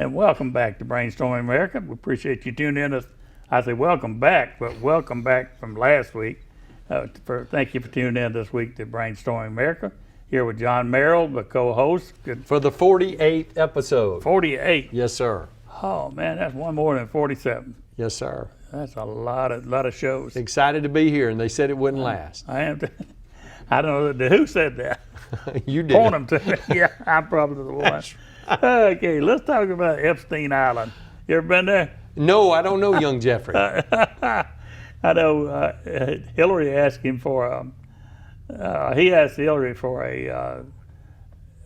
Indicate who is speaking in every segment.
Speaker 1: and welcome back to Brainstorming America. We appreciate you tuning in. I say welcome back, but welcome back from last week. Thank you for tuning in this week to Brainstorming America. Here with John Merrill, the co-host.
Speaker 2: For the 48th episode.
Speaker 1: 48.
Speaker 2: Yes, sir.
Speaker 1: Oh man, that's one more than 47.
Speaker 2: Yes, sir.
Speaker 1: That's a lot of shows.
Speaker 2: Excited to be here, and they said it wouldn't last.
Speaker 1: I am. I don't know who said that.
Speaker 2: You did.
Speaker 1: Point them to me. Yeah, I'm probably the one. Okay, let's talk about Epstein Island. You ever been there?
Speaker 2: No, I don't know, young Jeffrey.
Speaker 1: I know Hillary asked him for he asked Hillary for a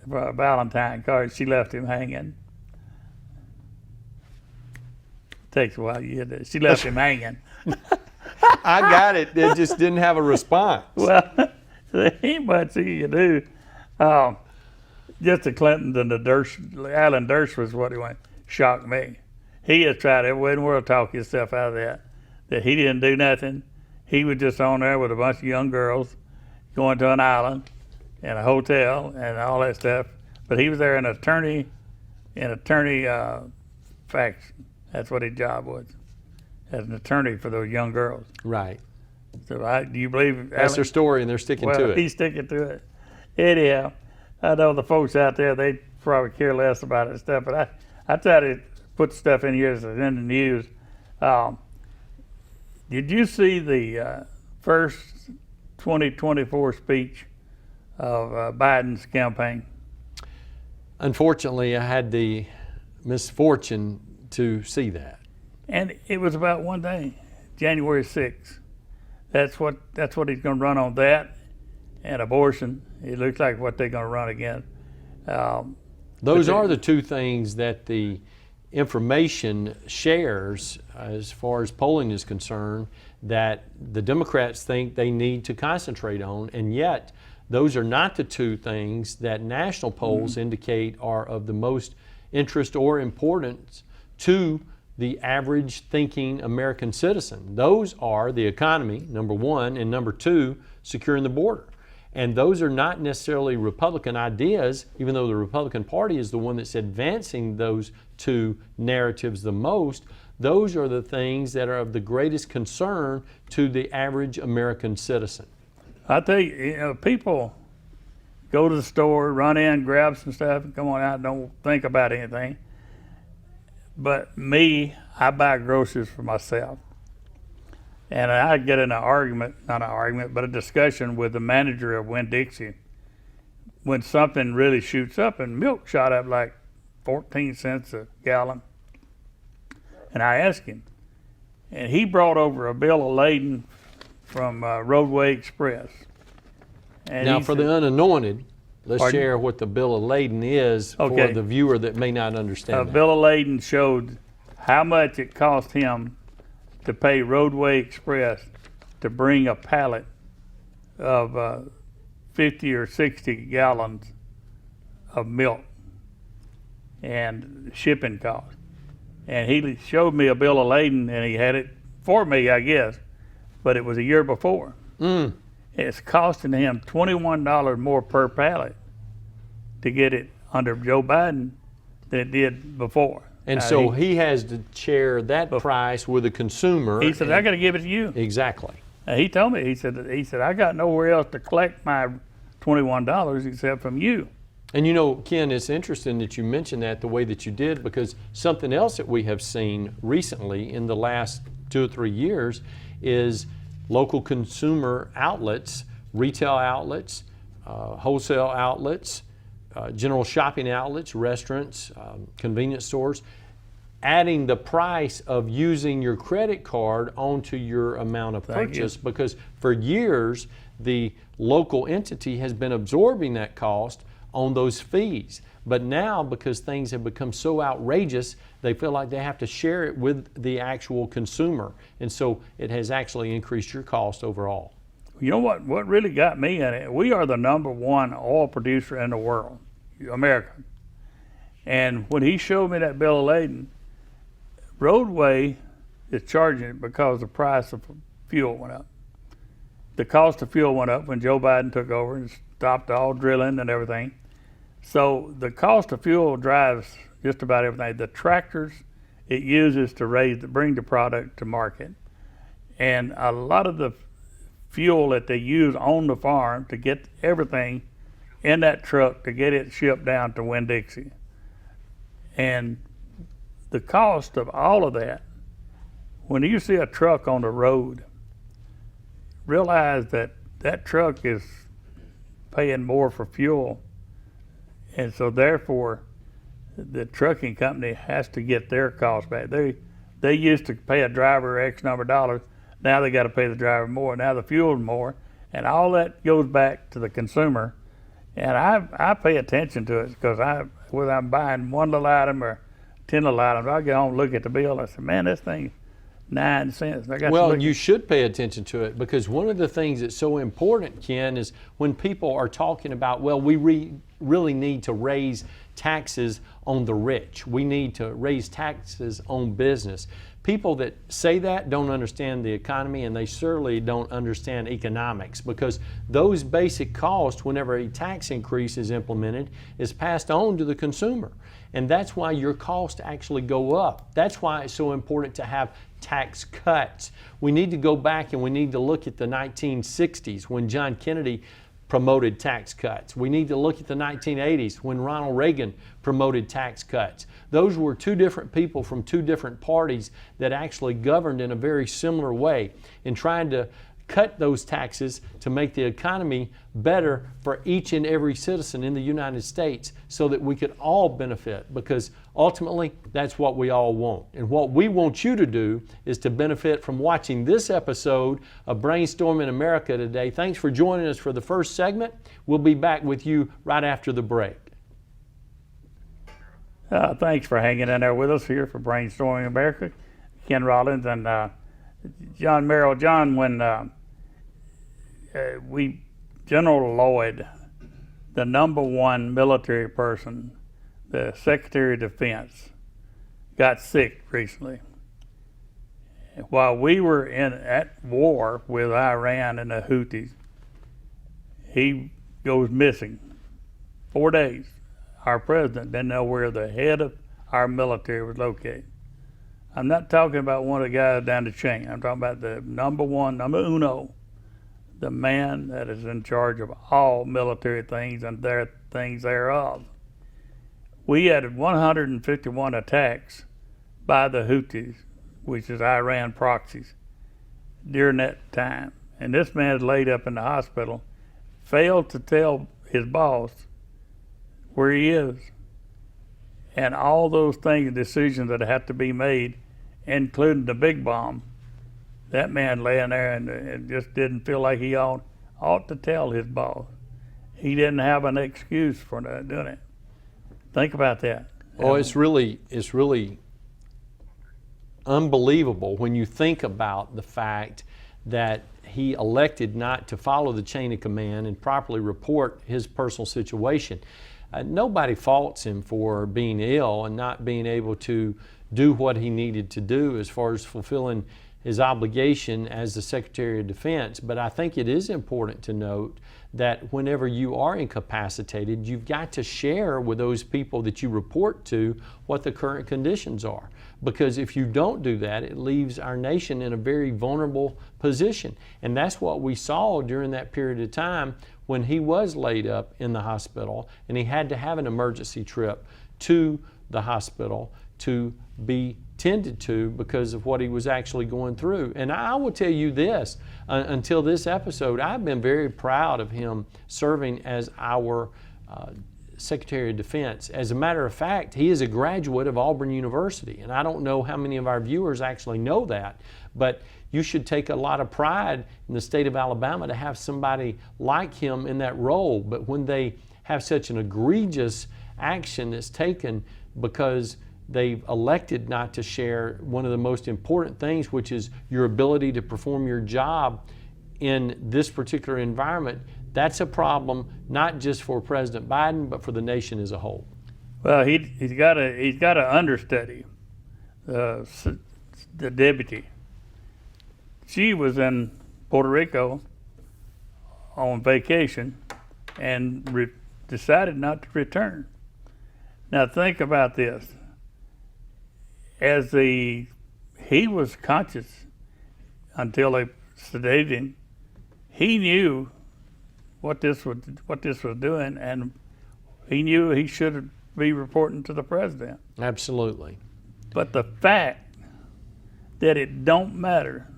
Speaker 1: Valentine card. She left him hanging. Takes a while. She left him hanging.
Speaker 2: I got it. It just didn't have a response.
Speaker 1: Well, there ain't much you can do. Just the Clintons and the Alan Dersh was what he went. Shocked me. He has tried every way in the world to talk himself out of that. That he didn't do nothing. He was just on there with a bunch of young girls going to an island and a hotel and all that stuff. But he was there an attorney faction. That's what his job was, as an attorney for those young girls.
Speaker 2: Right.
Speaker 1: So do you believe
Speaker 2: that's their story, and they're sticking to it?
Speaker 1: Well, he's sticking to it. Anyhow, I know the folks out there, they probably care less about it and stuff, but I try to put stuff in here that's in the news. Did you see the first 2024 speech of Biden's campaign?
Speaker 2: Unfortunately, I had the misfortune to see that.
Speaker 1: And it was about one thing, January 6th. That's what he's going to run on, that and abortion. It looks like what they're going to run again.
Speaker 2: Those are the two things that the information shares as far as polling is concerned that the Democrats think they need to concentrate on, and yet those are not the two things that national polls indicate are of the most interest or importance to the average thinking American citizen. Those are the economy, number one, and number two, securing the border. And those are not necessarily Republican ideas, even though the Republican Party is the one that's advancing those two narratives the most. Those are the things that are of the greatest concern to the average American citizen.
Speaker 1: I tell you, people go to the store, run in, grab some stuff, and come on out, don't think about anything. But me, I buy groceries for myself. And I get in a discussion with the manager of Winn-Dixie when something really shoots up, and milk shot up like 14 cents a gallon. And I asked him, and he brought over a bill of lading from Roadway Express. And
Speaker 2: now, for the unanointed, let's
Speaker 1: Pardon?
Speaker 2: share what the bill of lading is for the viewer that may not understand.
Speaker 1: A bill of lading showed how much it cost him to pay Roadway Express to bring a pallet of 50 or 60 gallons of milk and shipping costs. And he showed me a bill of lading, and he had it for me, I guess, but it was a year before. It's costing him $21 more per pallet to get it under Joe Biden than it did before.
Speaker 2: And so he has to share that price with the consumer.
Speaker 1: He said, I got to give it to you.
Speaker 2: Exactly.
Speaker 1: He told me, he said, I got nowhere else to collect my $21 except from you.
Speaker 2: And you know, Ken, it's interesting that you mentioned that the way that you did, because something else that we have seen recently in the last 2 or 3 years is local consumer outlets, retail outlets, wholesale outlets, general shopping outlets, restaurants, convenience stores, adding the price of using your credit card onto your amount of purchase, because for years the local entity has been absorbing that cost on those fees. But now, because things have become so outrageous, they feel like they have to share it with the actual consumer. And so it has actually increased your cost overall.
Speaker 1: You know what really got me in it? We are the #1 oil producer in the world, America. And when he showed me that bill of lading, Roadway is charging it because the price of fuel went up. The cost of fuel went up when Joe Biden took over and stopped all drilling and everything. So the cost of fuel drives just about everything. The tractors it uses to bring the product to market, and a lot of the fuel that they use on the farm to get everything in that truck to get it shipped down to Winn-Dixie. And the cost of all of that, when you see a truck on the road, realize that that truck is paying more for fuel. And so therefore, the trucking company has to get their costs back. They used to pay a driver X number of dollars. Now they got to pay the driver more. Now the fuel's more, and all that goes back to the consumer. And I pay attention to it because whether I'm buying one little item or 10 little items, I get home and look at the bill and I say, man, this thing's 9 cents.
Speaker 2: Well, you should pay attention to it, because one of the things that's so important, Ken, is when people are talking about, well, we really need to raise taxes on the rich. We need to raise taxes on business. People that say that don't understand the economy, and they certainly don't understand economics, because those basic costs, whenever a tax increase is implemented, is passed on to the consumer. And that's why your costs actually go up. That's why it's so important to have tax cuts. We need to go back and we need to look at the 1960s when John Kennedy promoted tax cuts. We need to look at the 1980s when Ronald Reagan promoted tax cuts. Those were two different people from two different parties that actually governed in a very similar way in trying to cut those taxes to make the economy better for each and every citizen in the United States so that we could all benefit, because ultimately that's what we all want. And what we want you to do is to benefit from watching this episode of Brainstorming America today. Thanks for joining us for the first segment. We'll be back with you right after the break.
Speaker 1: Thanks for hanging in there with us here for Brainstorming America. Ken Rollins and John Merrill. John, when General Lloyd, the #1 military person, the Secretary of Defense, got sick recently. While we were at war with Iran and the Houthis, he goes missing. 4 days. Our president didn't know where the head of our military was located. I'm not talking about one of the guys down the chain. I'm talking about the #1, number uno, the man that is in charge of all military things and their things thereof. We had 151 attacks by the Houthis, which is Iran proxies, during that time. And this man is laid up in the hospital, failed to tell his boss where he is. And all those things, decisions that have to be made, including the big bomb, that man laying there and just didn't feel like he ought to tell his boss. He didn't have an excuse for doing it. Think about that.
Speaker 2: Oh, it's really unbelievable when you think about the fact that he elected not to follow the chain of command and properly report his personal situation. Nobody faults him for being ill and not being able to do what he needed to do as far as fulfilling his obligation as the Secretary of Defense. But I think it is important to note that whenever you are incapacitated, you've got to share with those people that you report to what the current conditions are. Because if you don't do that, it leaves our nation in a very vulnerable position. And that's what we saw during that period of time when he was laid up in the hospital and he had to have an emergency trip to the hospital to be tended to because of what he was actually going through. And I will tell you this, until this episode, I've been very proud of him serving as our Secretary of Defense. As a matter of fact, he is a graduate of Auburn University, and I don't know how many of our viewers actually know that, but you should take a lot of pride in the state of Alabama to have somebody like him in that role. But when they have such an egregious action that's taken because they've elected not to share one of the most important things, which is your ability to perform your job in this particular environment, that's a problem not just for President Biden, but for the nation as a whole.
Speaker 1: Well, he's got an understudy, the deputy. She was in Puerto Rico on vacation and decided not to return. Now think about this. He was conscious until they sedated him. He knew what this was doing, and he knew he should be reporting to the president.
Speaker 2: Absolutely.
Speaker 1: But the fact that it don't matter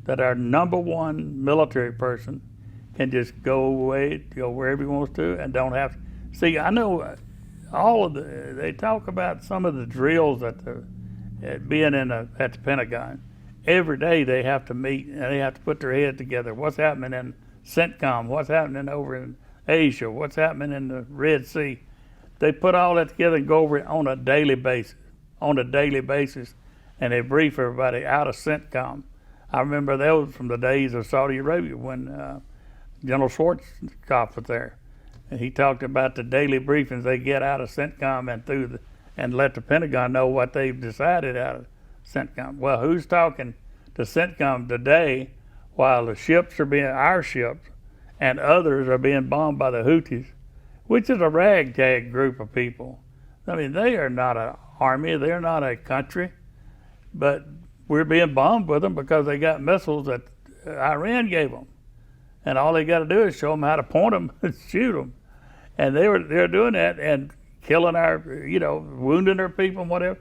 Speaker 1: that our number one military person can just go away, go wherever he wants to, and don't have to. See, I know they talk about some of the drills at the Pentagon. Every day they have to meet and they have to put their head together. What's happening in CENTCOM? What's happening over in Asia? What's happening in the Red Sea? They put all that together and go over it on a daily basis. And they brief everybody out of CENTCOM. I remember those from the days of Saudi Arabia when General Schwarzkopf was there. And he talked about the daily briefings they get out of CENTCOM and let the Pentagon know what they've decided out of CENTCOM. Well, who's talking to CENTCOM today while our ships and others are being bombed by the Houthis, which is a ragtag group of people. I mean, they are not an army, they're not a country, but we're being bombed with them because they got missiles that Iran gave them. And all they got to do is show them how to point them and shoot them. And they're doing that and killing wounding our people and whatever,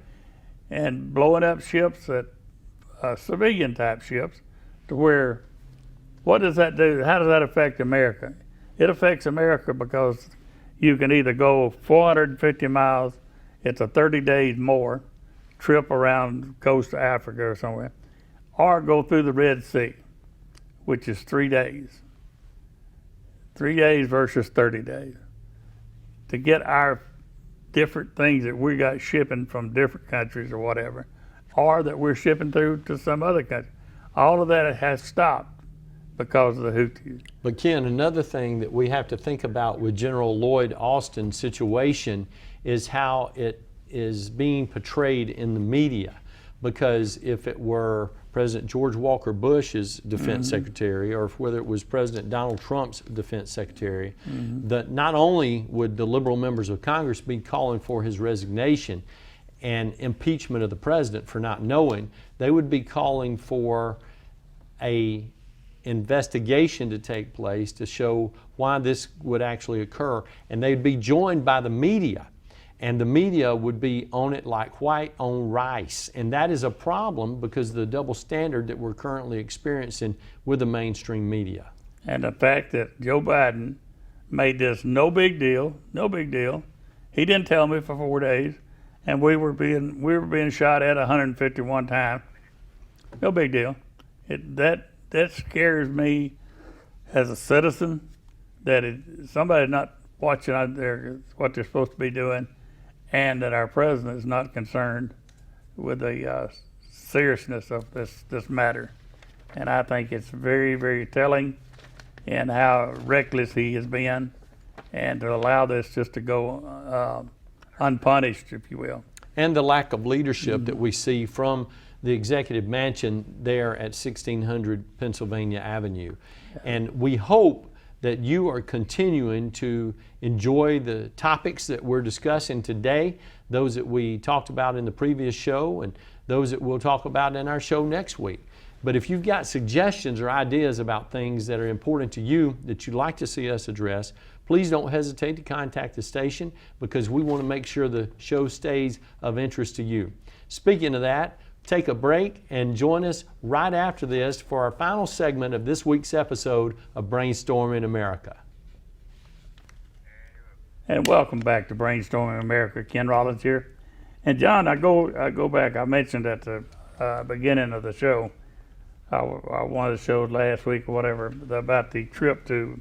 Speaker 1: and blowing up ships, civilian type ships, to where, what does that do? How does that affect America? It affects America because you can either go 450 miles, it's a 30 days more, trip around the coast of Africa or somewhere, or go through the Red Sea, which is 3 days. 3 days versus 30 days. To get our different things that we got shipping from different countries or whatever, or that we're shipping through to some other country. All of that has stopped because of the Houthis.
Speaker 2: But Ken, another thing that we have to think about with General Lloyd Austin's situation is how it is being portrayed in the media. Because if it were President George Walker Bush's defense secretary, or whether it was President Donald Trump's defense secretary, that not only would the liberal members of Congress be calling for his resignation and impeachment of the president for not knowing, they would be calling for a investigation to take place to show why this would actually occur, and they'd be joined by the media. And the media would be on it like white on rice. And that is a problem because of the double standard that we're currently experiencing with the mainstream media.
Speaker 1: And the fact that Joe Biden made this no big deal. He didn't tell me for 4 days, and we were being shot at 151 times. No big deal. That scares me as a citizen, that somebody's not watching out there what they're supposed to be doing, and that our president is not concerned with the seriousness of this matter. And I think it's very, very telling in how reckless he has been, and to allow this just to go unpunished, if you will.
Speaker 2: And the lack of leadership that we see from the executive mansion there at 1600 Pennsylvania Avenue. And we hope that you are continuing to enjoy the topics that we're discussing today, those that we talked about in the previous show and those that we'll talk about in our show next week. But if you've got suggestions or ideas about things that are important to you that you'd like to see us address, please don't hesitate to contact the station, because we want to make sure the show stays of interest to you. Speaking of that, take a break and join us right after this for our final segment of this week's episode of Brainstorming America.
Speaker 1: And welcome back to Brainstorming America. Ken Rollins here. And John, I go back. I mentioned at the beginning of the show, one of the shows last week or whatever, about the trip to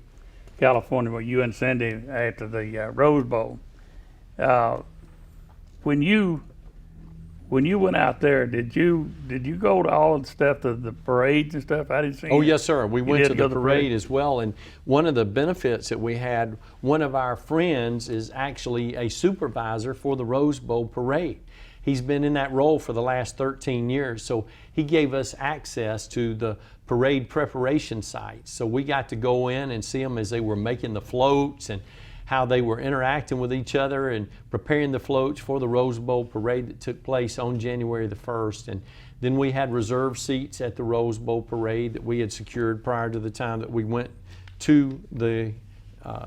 Speaker 1: California with you and Cindy after the Rose Bowl. When you went out there, did you go to all the stuff, the parades and stuff? I didn't see.
Speaker 2: Oh, yes, sir. We went to the parade as well. And one of the benefits that we had, one of our friends is actually a supervisor for the Rose Bowl parade. He's been in that role for the last 13 years. So he gave us access to the parade preparation sites. So we got to go in and see them as they were making the floats and how they were interacting with each other and preparing the floats for the Rose Bowl parade that took place on January the 1st. And then we had reserved seats at the Rose Bowl parade that we had secured prior to the time that we went to the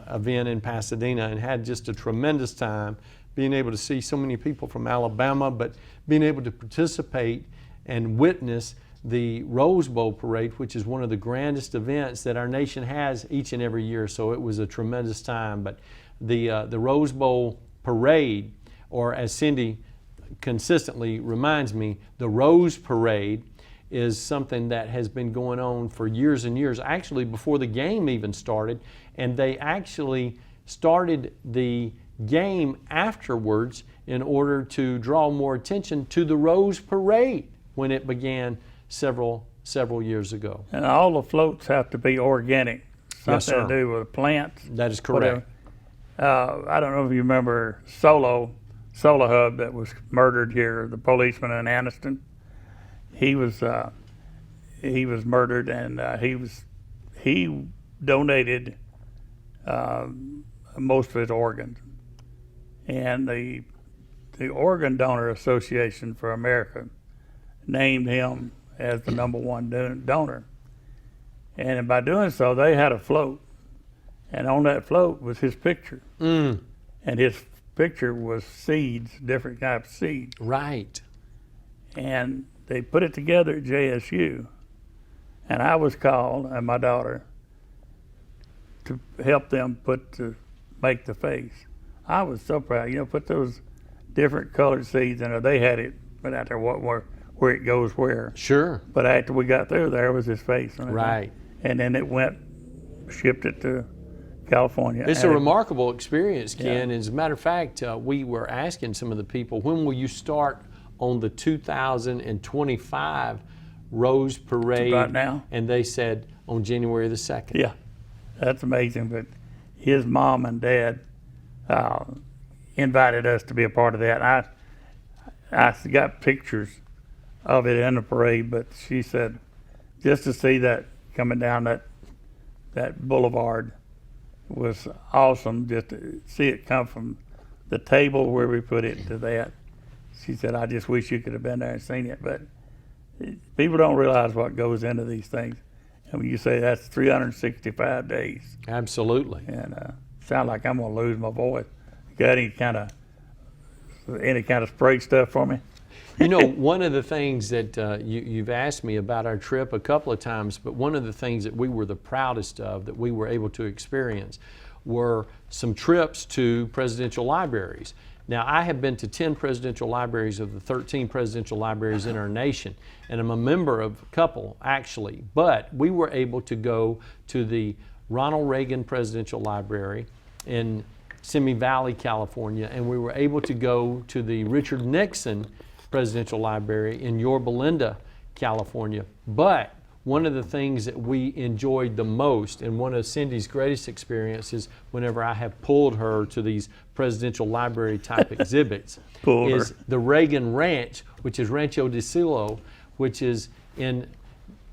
Speaker 2: event in Pasadena, and had just a tremendous time being able to see so many people from Alabama, but being able to participate and witness the Rose Bowl parade, which is one of the grandest events that our nation has each and every year. So it was a tremendous time. But the Rose Bowl parade, or as Cindy consistently reminds me, the Rose Parade, is something that has been going on for years and years, actually before the game even started. And they actually started the game afterwards in order to draw more attention to the Rose Parade when it began several years ago.
Speaker 1: And all the floats have to be organic,
Speaker 2: Yes,
Speaker 1: something
Speaker 2: sir.
Speaker 1: to do with plants.
Speaker 2: That is correct.
Speaker 1: I don't know if you remember Solar Hub that was murdered here, the policeman in Anniston. He was murdered, and he donated most of his organs. And the Organ Donor Association for America named him as the #1 donor. And by doing so, they had a float. And on that float was his picture.
Speaker 2: Mm,
Speaker 1: And his picture was seeds, different types of seeds.
Speaker 2: right.
Speaker 1: And they put it together at JSU. And I was called, and my daughter, to help them make the face. I was so proud. Put those different colored seeds in there. They had it put out there where it goes where.
Speaker 2: Sure.
Speaker 1: But after we got through, there was his face on it.
Speaker 2: Right.
Speaker 1: And then shipped it to California.
Speaker 2: It's
Speaker 1: And
Speaker 2: a remarkable experience, Ken. As a matter of fact, we were asking some of the people, when will you start on the 2025 Rose Parade?
Speaker 1: Right now.
Speaker 2: And they said on January the 2nd.
Speaker 1: Yeah, that's amazing. But his mom and dad invited us to be a part of that. I got pictures of it in the parade, but she said just to see that coming down that boulevard was awesome. Just to see it come from the table where we put it to that. She said, I just wish you could have been there and seen it. But people don't realize what goes into these things. And when you say that's 365 days,
Speaker 2: Absolutely.
Speaker 1: and sound like I'm gonna lose my voice. You got any kind of spray stuff for me?
Speaker 2: You know, one of the things that you've asked me about our trip a couple of times, but one of the things that we were the proudest of that we were able to experience were some trips to presidential libraries. Now, I have been to 10 presidential libraries of the 13 presidential libraries in our nation, and I'm a member of a couple, actually. But we were able to go to the Ronald Reagan Presidential Library in Simi Valley, California, and we were able to go to the Richard Nixon Presidential Library in Yorba Linda, California. But one of the things that we enjoyed the most, and one of Cindy's greatest experiences whenever I have pulled her to these presidential library type exhibits, is the Reagan Ranch, which is Rancho de Silo, which is in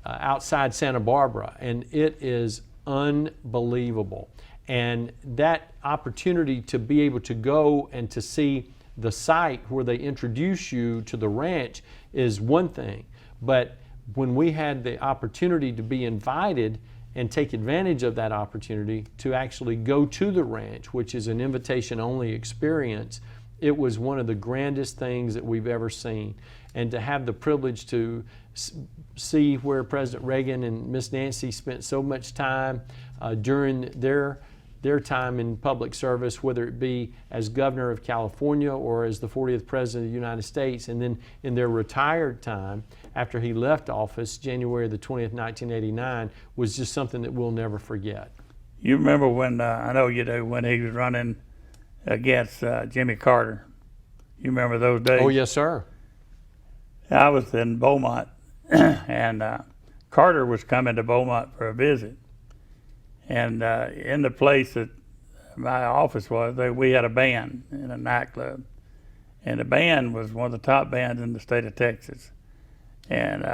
Speaker 2: outside Santa Barbara, and it is unbelievable. And that opportunity to be able to go and to see the site where they introduce you to the ranch is one thing, but when we had the opportunity to be invited and take advantage of that opportunity to actually go to the ranch, which is an invitation-only experience, it was one of the grandest things that we've ever seen. And to have the privilege to see where President Reagan and Miss Nancy spent so much time during their time in public service, whether it be as governor of California or as the 40th President of the United States, and then in their retired time after he left office, January the 20th, 1989, was just something that we'll never forget.
Speaker 1: You remember when, I know you do, when he was running against Jimmy Carter. You remember those days?
Speaker 2: Oh, yes, sir.
Speaker 1: I was in Beaumont, and Carter was coming to Beaumont for a visit. And in the place that my office was, we had a band in a nightclub. And the band was one of the top bands in the state of Texas. And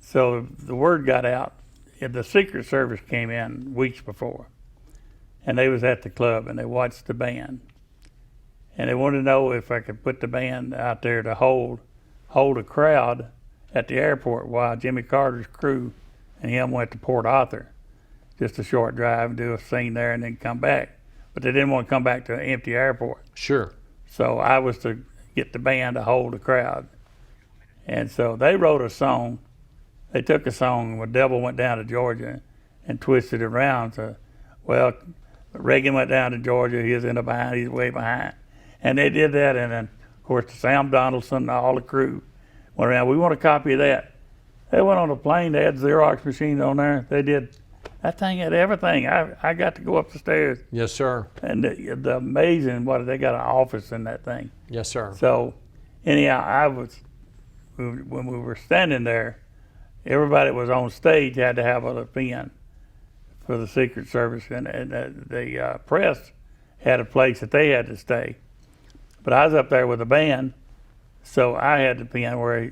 Speaker 1: so the word got out. The Secret Service came in weeks before. and they was at the club, and they watched the band. And they wanted to know if I could put the band out there to hold a crowd at the airport while Jimmy Carter's crew and him went to Port Arthur. Just a short drive, do a scene there, and then come back. But they didn't want to come back to an empty airport.
Speaker 2: Sure.
Speaker 1: So I was to get the band to hold the crowd. And so they wrote a song. They took a song where Devil went down to Georgia and twisted it around. So, well, Reagan went down to Georgia. He was in the behind. He's way behind. And they did that. And then, of course, Sam Donaldson and all the crew went around. We want a copy of that. They went on a plane. They had Xerox machines on there. They did. That thing had everything. I got to go up the stairs.
Speaker 2: Yes, sir.
Speaker 1: And the amazing, they got an office in that thing.
Speaker 2: Yes, sir.
Speaker 1: So anyhow, when we were standing there, everybody that was on stage had to have a pen for the Secret Service, and the press had a place that they had to stay. But I was up there with the band, so I had the pen where,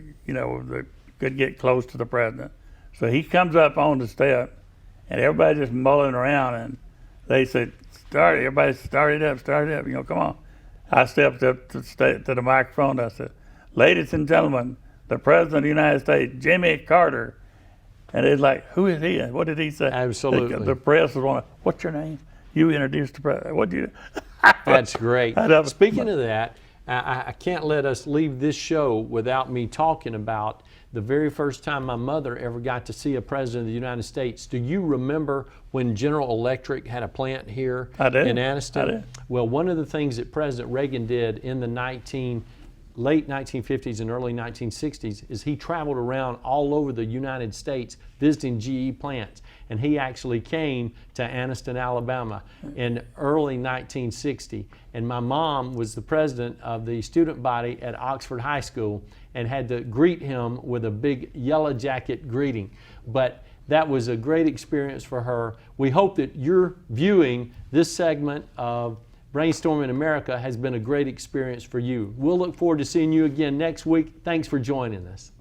Speaker 1: could get close to the president. So he comes up on the step, and everybody just mulling around, and they said, everybody start it up, come on. I stepped up to the microphone. I said, ladies and gentlemen, the President of the United States, Jimmy Carter. And it's like, who is he? What did he say?
Speaker 2: Absolutely.
Speaker 1: The press was on, what's your name? You introduced the president. What did you
Speaker 2: That's great. Speaking of that, I can't let us leave this show without me talking about the very first time my mother ever got to see a president of the United States. Do you remember when General Electric had a plant here in Anniston?
Speaker 1: I did.
Speaker 2: Well, one of the things that President Reagan did in the late 1950s and early 1960s is he traveled around all over the United States visiting GE plants. And he actually came to Anniston, Alabama in early 1960. And my mom was the president of the student body at Oxford High School and had to greet him with a big yellow jacket greeting. But that was a great experience for her. We hope that your viewing this segment of Brainstorming America has been a great experience for you. We'll look forward to seeing you again next week. Thanks for joining us.